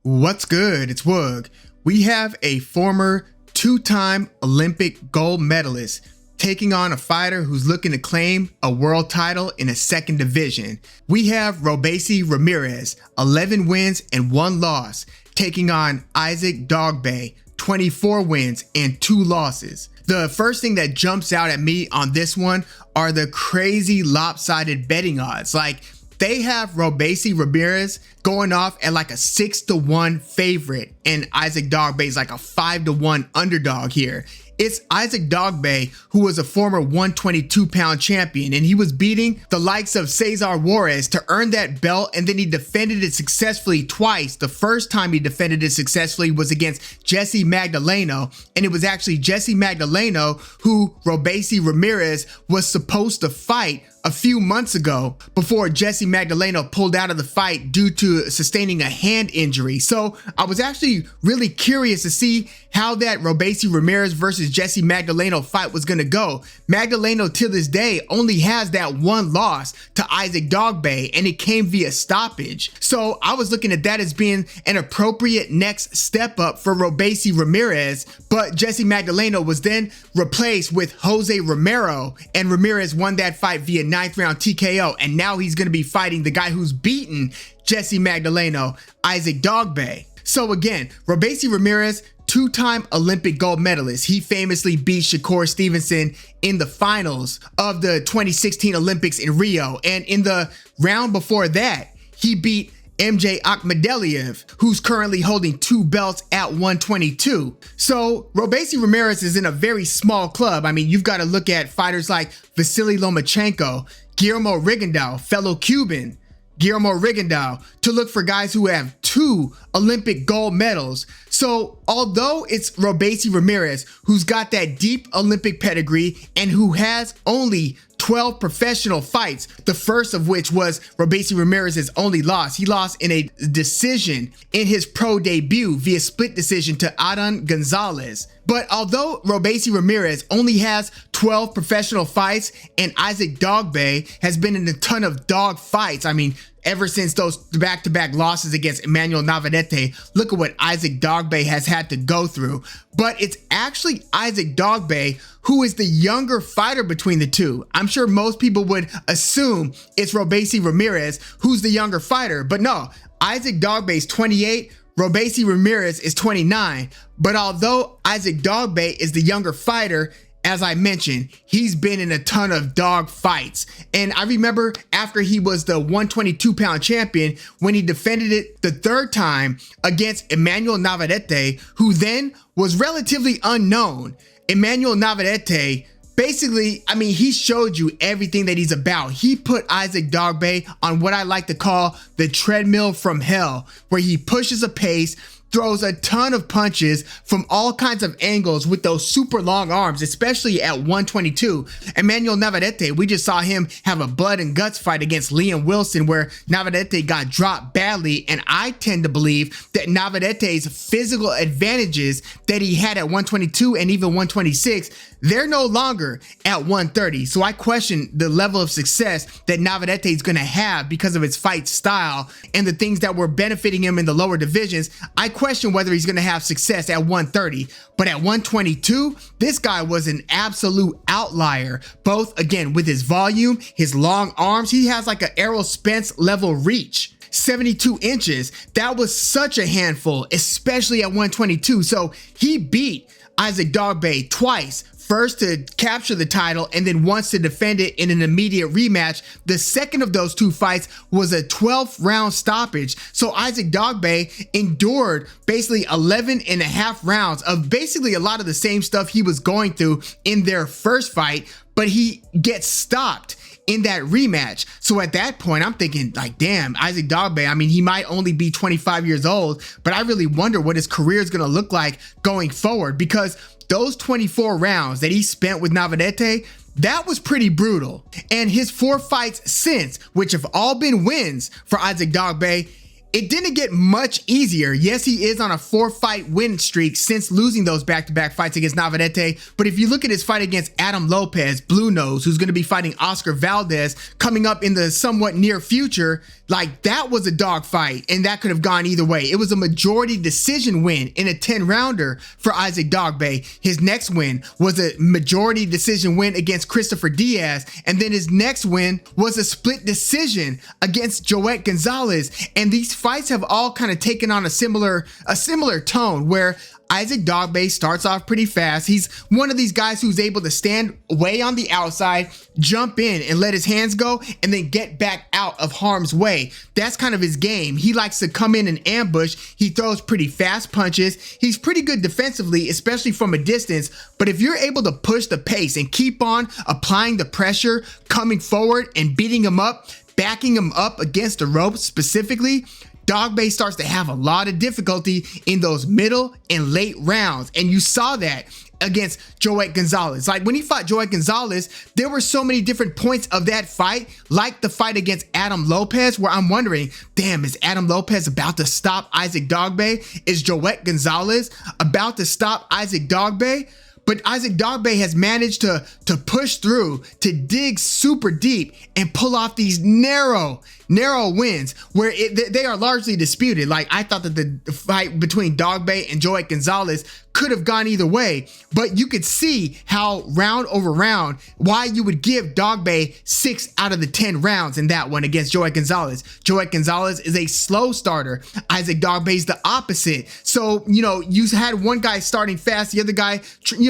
What's good? It's Woog. We have a former two-time Olympic gold medalist taking on a fighter who's looking to claim a world title in a second division. We have Robeisy Ramirez, 11 wins and 1 loss, taking on Isaac Dogboe, 24 wins and 2 losses. The first thing that jumps out at me on this one are the crazy lopsided betting odds. Like, they have Robeisy Ramirez going off at like a 6-1 favorite, and Isaac Dogboe is like a 5-1 underdog here. It's Isaac Dogboe, who was a former 122-pound champion, and he was beating the likes of Cesar Juarez to earn that belt, and then he defended it successfully twice. The first time he defended it successfully was against Jesse Magdaleno, and it was actually Jesse Magdaleno who Robeisy Ramirez was supposed to fight a few months ago before Jesse Magdaleno pulled out of the fight due to sustaining a hand injury. So I was actually really curious to see how that Robeisy Ramirez versus Jesse Magdaleno fight was going to go. Magdaleno to this day only has that 1 loss to Isaac Dogboe, and it came via stoppage. So I was looking at that as being an appropriate next step up for Robeisy Ramirez, but Jesse Magdaleno was then replaced with Jose Romero, and Ramirez won that fight via 9th round TKO, and now he's going to be fighting the guy who's beaten Jesse Magdaleno, Isaac Dogboe. So again, Robeisy Ramirez, two-time Olympic gold medalist. He famously beat Shakur Stevenson in the finals of the 2016 Olympics in Rio, and in the round before that, he beat MJ Akhmadaliev, who's currently holding 2 belts at 122. So Robeisy Ramirez is in a very small club. I mean, you've got to look at fighters like Vasily Lomachenko, Guillermo Rigondeaux, fellow Cuban, Guillermo Rigondeaux, to look for guys who have 2 Olympic gold medals. So although it's Robeisy Ramirez who's got that deep Olympic pedigree and who has only 12 professional fights, the first of which was Robeisy Ramirez's only loss. He lost in a decision in his pro debut via split decision to Adon Gonzalez. But although Robeisy Ramirez only has 12 professional fights and Isaac Dogboe has been in a ton of dog fights, I mean, ever since those back-to-back losses against Emmanuel Navarrete, look at what Isaac Dogboe has had to go through. But it's actually Isaac Dogboe who is the younger fighter between the two. I'm sure most people would assume it's Robeisy Ramirez who's the younger fighter, but no, Isaac Dogboe is 28, Robeisy Ramirez is 29. But although Isaac Dogboe is the younger fighter, as I mentioned, he's been in a ton of dog fights. And I remember after he was the 122-pound champion, when he defended it the 3rd time against Emmanuel Navarrete, who then was relatively unknown. Emmanuel Navarrete, basically, I mean, he showed you everything that he's about. He put Isaac Dogboe on what I like to call the treadmill from hell, where he pushes a pace, throws a ton of punches from all kinds of angles with those super long arms, especially at 122. Emmanuel Navarrete, we just saw him have a blood and guts fight against Liam Wilson where Navarrete got dropped badly, and I tend to believe that Navarrete's physical advantages that he had at 122 and even 126, they're no longer at 130. So I question the level of success that Navarrete is going to have because of his fight style and the things that were benefiting him in the lower divisions. I question whether he's going to have success at 130, but at 122, this guy was an absolute outlier, both again with his volume, his long arms. He has like an Errol Spence level reach. 72 inches. That was such a handful, especially at 122. So he beat Isaac Dogboe twice. First to capture the title and then once to defend it in an immediate rematch. The second of those 2 fights was a 12th round stoppage. So Isaac Dogboe endured basically 11 and a half rounds of basically a lot of the same stuff he was going through in their first fight, but he gets stopped in that rematch. So at that point, I'm thinking like, damn, Isaac Dogboe, I mean, he might only be 25 years old, but I really wonder what his career is going to look like going forward, because those 24 rounds that he spent with Navarrete, that was pretty brutal. And his 4 fights since, which have all been wins for Isaac Dogboe, it didn't get much easier. Yes, he is on a 4-fight win streak since losing those back-to-back fights against Navarrete. But if you look at his fight against Adam Lopez, Blue Nose, who's going to be fighting Oscar Valdez coming up in the somewhat near future, Like, that was a dogfight, and that could have gone either way. It was a majority decision win in a 10-rounder for Isaac Dogboe. His next win was a majority decision win against Christopher Diaz, and then his next win was a split decision against Joet Gonzalez. And these fights have all kind of taken on a similar tone, where Isaac Dogboe starts off pretty fast. He's one of these guys who's able to stand way on the outside, jump in and let his hands go, and then get back out of harm's way. That's kind of his game. He likes to come in and ambush. He throws pretty fast punches. He's pretty good defensively, especially from a distance. But if you're able to push the pace and keep on applying the pressure, coming forward and beating him up, backing him up against the ropes specifically, Dogboe starts to have a lot of difficulty in those middle and late rounds. And you saw that against Joet Gonzalez. Like, when he fought Joet Gonzalez, there were so many different points of that fight, like the fight against Adam Lopez, where I'm wondering, damn, is Adam Lopez about to stop Isaac Dogboe? Is Joet Gonzalez about to stop Isaac Dogboe? But Isaac Dogboe has managed to push through, to dig super deep and pull off these narrow wins where they are largely disputed. Like, I thought that the fight between Dogboe and Joet Gonzalez could have gone either way, but you could see how round over round, why you would give Dogboe 6 out of the 10 rounds in that one against Joet Gonzalez. Joet Gonzalez is a slow starter. Isaac Dogboe is the opposite. So, you had one guy starting fast, the other guy,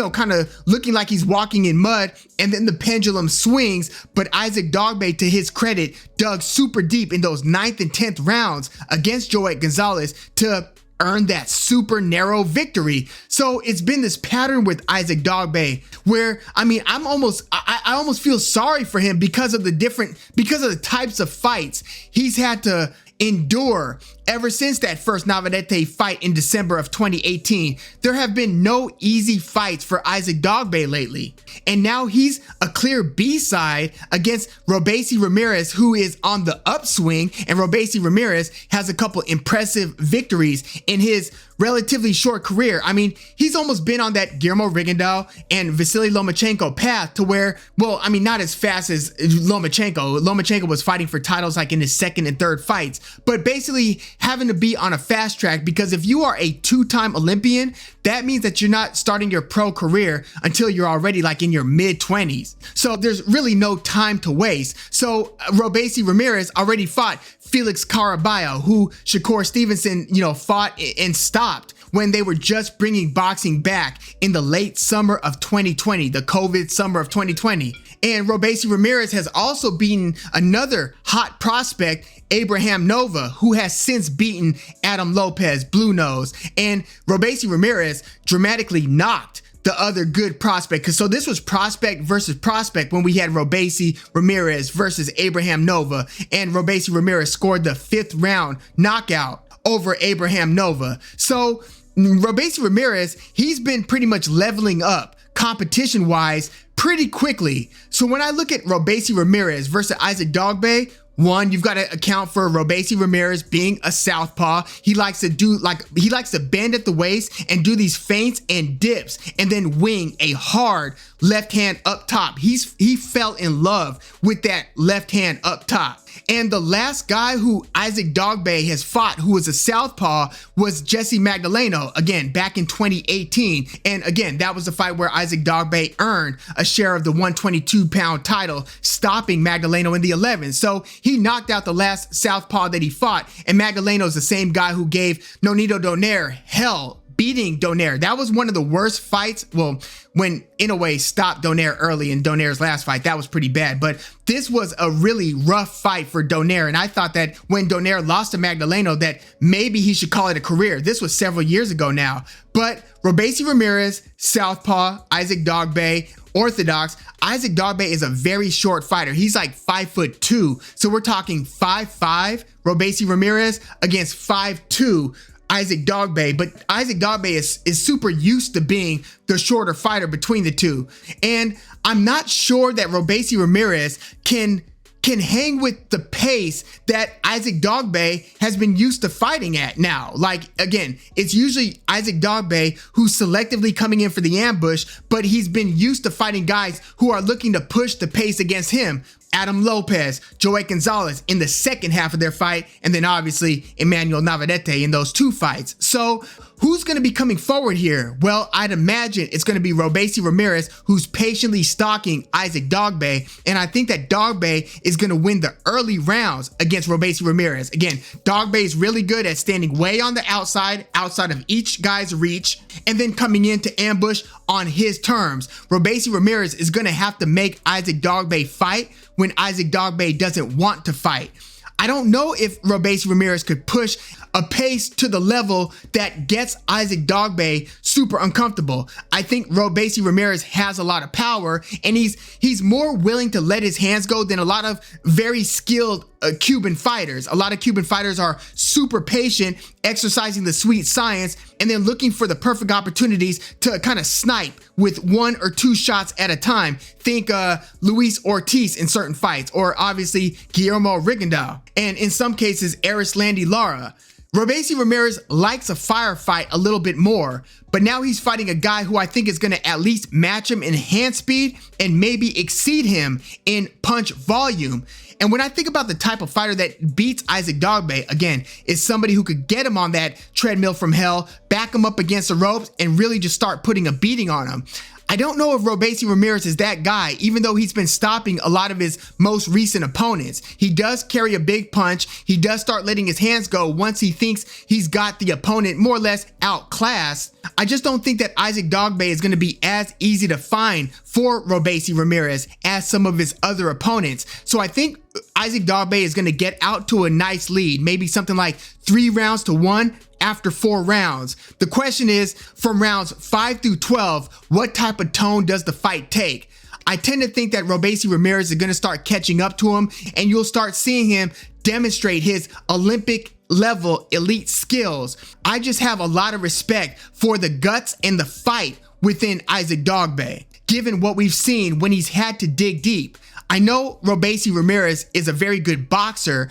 kind of looking like he's walking in mud, and then the pendulum swings. But Isaac Dogboe, to his credit, dug super deep in those 9th and 10th rounds against Joet Gonzalez to earn that super narrow victory. So it's been this pattern with Isaac Dogboe where, I almost feel sorry for him because of the types of fights he's had to endure ever since that first Navarrete fight in December of 2018. There have been no easy fights for Isaac Dogboe lately. And now he's a clear B-side against Robeisy Ramirez, who is on the upswing. And Robeisy Ramirez has a couple impressive victories in his relatively short career. I mean, he's almost been on that Guillermo Rigondeaux and Vasily Lomachenko path to where, not as fast as Lomachenko. Lomachenko was fighting for titles like in his second and third fights, but basically having to be on a fast track, because if you are a 2-time Olympian, that means that you're not starting your pro career until you're already like in your mid-20s. So there's really no time to waste. So Robeisy Ramirez already fought Felix Caraballo, who Shakur Stevenson, fought and stopped when they were just bringing boxing back in the late summer of 2020, the COVID summer of 2020. And Robeisy Ramirez has also beaten another hot prospect, Abraham Nova, who has since beaten Adam Lopez, Blue Nose. And Robeisy Ramirez dramatically knocked the other good prospect. So this was prospect versus prospect when we had Robeisy Ramirez versus Abraham Nova. And Robeisy Ramirez scored the 5th round knockout over Abraham Nova. So Robeisy Ramirez, he's been pretty much leveling up competition-wise pretty quickly. So when I look at Robeisy Ramirez versus Isaac Dogboe, one, you've got to account for Robeisy Ramirez being a southpaw. He likes to bend at the waist and do these feints and dips and then wing a hard left hand up top. He fell in love with that left hand up top. And the last guy who Isaac Dogboe has fought who was a southpaw was Jesse Magdaleno, again, back in 2018. And again, that was the fight where Isaac Dogboe earned a share of the 122-pound title, stopping Magdaleno in the 11th. So he knocked out the last southpaw that he fought. And Magdaleno's the same guy who gave Nonito Donaire hell, beating Donaire. That was one of the worst fights. Well, when Inoue stopped Donaire early in Donaire's last fight, that was pretty bad. But this was a really rough fight for Donaire. And I thought that when Donaire lost to Magdaleno, that maybe he should call it a career. This was several years ago now. But Robeisy Ramirez, southpaw, Isaac Dogboe, orthodox. Isaac Dogboe is a very short fighter. He's like 5'2". So we're talking 5'5", Robeisy Ramirez against 5'2", Isaac Dogboe. But Isaac Dogboe is super used to being the shorter fighter between the two. And I'm not sure that Robeisy Ramirez can hang with the pace that Isaac Dogboe has been used to fighting at now. Like, again, it's usually Isaac Dogboe who's selectively coming in for the ambush, but he's been used to fighting guys who are looking to push the pace against him. Adam Lopez, Joet Gonzalez in the second half of their fight, and then obviously Emmanuel Navarrete in those 2 fights. So who's going to be coming forward here? Well, I'd imagine it's going to be Robeisy Ramirez, who's patiently stalking Isaac Dogboe, and I think that Dogboe is going to win the early rounds against Robeisy Ramirez. Again, Dogboe is really good at standing way on the outside of each guy's reach, and then coming in to ambush on his terms. Robeisy Ramirez is going to have to make Isaac Dogboe fight when Isaac Dogboe doesn't want to fight. I don't know if Robeisy Ramirez could push a pace to the level that gets Isaac Dogboe super uncomfortable. I think Robeisy Ramirez has a lot of power, and he's more willing to let his hands go than a lot of very skilled Cuban fighters. A lot of Cuban fighters are super patient, exercising the sweet science, and then looking for the perfect opportunities to kind of snipe with 1 or 2 shots at a time. Think Luis Ortiz in certain fights, or obviously Guillermo Rigondeaux, and in some cases Arislandi Lara. Robeisy Ramirez likes a firefight a little bit more, but now he's fighting a guy who I think is going to at least match him in hand speed and maybe exceed him in punch volume. And when I think about the type of fighter that beats Isaac Dogboe, again, is somebody who could get him on that treadmill from hell, back him up against the ropes, and really just start putting a beating on him. I don't know if Robeisy Ramirez is that guy, even though he's been stopping a lot of his most recent opponents. He does carry a big punch. He does start letting his hands go once he thinks he's got the opponent more or less outclassed. I just don't think that Isaac Dogboe is going to be as easy to find for Robeisy Ramirez as some of his other opponents. So I think Isaac Dogboe is going to get out to a nice lead, maybe something like 3 rounds to 1 after 4 rounds. The question is, from rounds 5 through 12, what type of tone does the fight take? I tend to think that Robeisy Ramirez is going to start catching up to him, and you'll start seeing him demonstrate his Olympic level elite skills. I just have a lot of respect for the guts and the fight within Isaac Dogboe, given what we've seen when he's had to dig deep. I know Robeisy Ramirez is a very good boxer.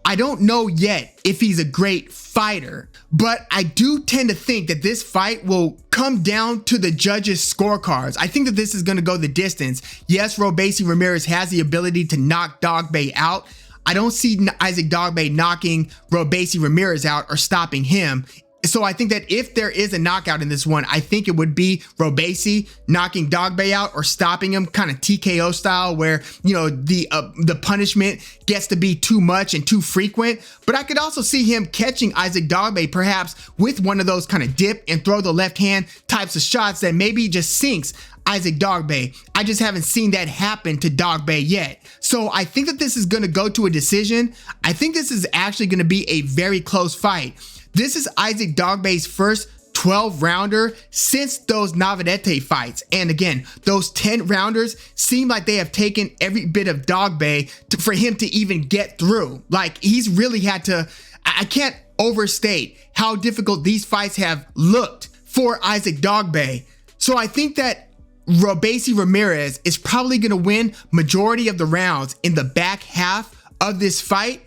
I don't know yet if he's a great fighter, but I do tend to think that this fight will come down to the judges' scorecards. I think that this is going to go the distance. Yes, Robeisy Ramirez has the ability to knock Dogboe out. I don't see Isaac Dogboe knocking Robeisy Ramirez out or stopping him. So I think that if there is a knockout in this one, I think it would be Robeisy knocking Dogboe out or stopping him, kind of TKO style, where, you know, the punishment gets to be too much and too frequent. But I could also see him catching Isaac Dogboe perhaps with one of those kind of dip and throw the left hand types of shots that maybe just sinks Isaac Dogboe. I just haven't seen that happen to Dogboe yet. So I think that this is going to go to a decision. I think this is actually going to be a very close fight. This is Isaac Dogboe's first 12-rounder since those Navarrete fights. And again, those 10-rounders seem like they have taken every bit of Dogboe for him to even get through. Like, he's really had to, I can't overstate how difficult these fights have looked for Isaac Dogboe. So I think that Robeisy Ramirez is probably going to win majority of the rounds in the back half of this fight.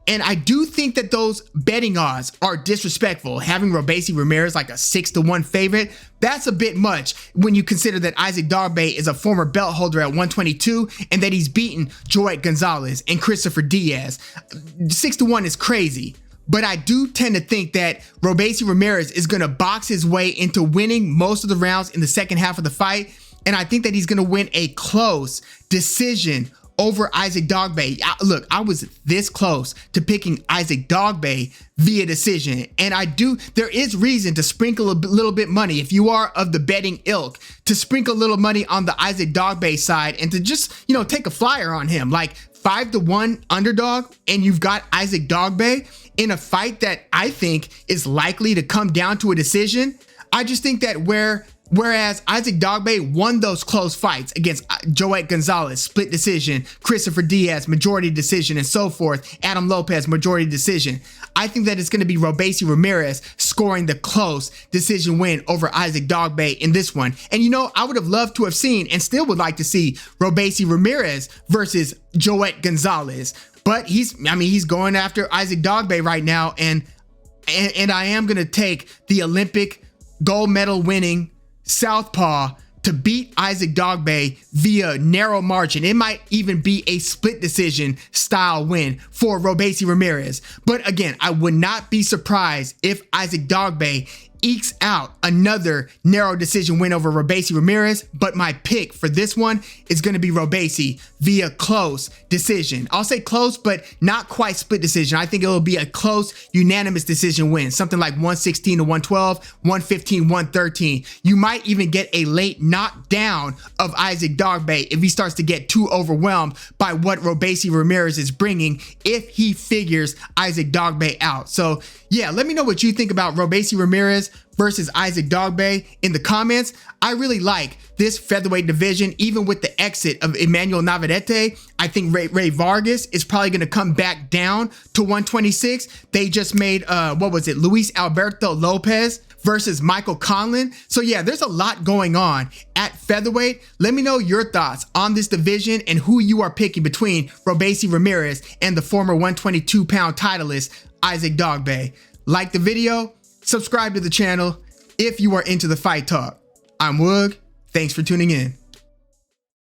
And I do think that those betting odds are disrespectful. Having Robeisy Ramirez like a 6-1 favorite, that's a bit much when you consider that Isaac Dogboe is a former belt holder at 122 and that he's beaten Joet Gonzalez and Christopher Diaz. 6-1 is crazy. But I do tend to think that Robeisy Ramirez is going to box his way into winning most of the rounds in the second half of the fight. And I think that he's going to win a close decision over Isaac Dogboe. Look, I was this close to picking Isaac Dogboe via decision. And there is reason to sprinkle a little bit money, if you are of the betting ilk, to sprinkle a little money on the Isaac Dogboe side and to just, take a flyer on him. Like 5-1 underdog, and you've got Isaac Dogboe in a fight that I think is likely to come down to a decision. I just think that whereas Isaac Dogboe won those close fights against Joet Gonzalez, split decision, Christopher Diaz, majority decision, and so forth, Adam Lopez, majority decision, I think that it's going to be Robeisy Ramirez scoring the close decision win over Isaac Dogboe in this one. And I would have loved to have seen, and still would like to see, Robeisy Ramirez versus Joet Gonzalez. But he's going after Isaac Dogboe right now, and I am going to take the Olympic gold medal winning southpaw to beat Isaac Dogboe via narrow margin. It might even be a split decision style win for Robeisy Ramirez. But again, I would not be surprised if Isaac Dogboe ekes out another narrow decision win over Robeisy Ramirez, but my pick for this one is going to be Robeisy via close decision. I'll say close, but not quite split decision. I think it'll be a close unanimous decision win, something like 116 to 112, 115, 113. You might even get a late knockdown of Isaac Dogboe if he starts to get too overwhelmed by what Robeisy Ramirez is bringing, if he figures Isaac Dogboe out. So yeah, let me know what you think about Robeisy Ramirez versus Isaac Dogboe in the comments. I really like this featherweight division, even with the exit of Emmanuel Navarrete. I think Ray Vargas is probably going to come back down to 126. They just made, what was it, Luis Alberto Lopez versus Michael Conlan. So yeah, there's a lot going on at featherweight. Let me know your thoughts on this division and who you are picking between Robeisy Ramirez and the former 122-pound titleist Isaac Dogboe. Like the video, subscribe to the channel if you are into the fight talk. I'm Woog. Thanks for tuning in.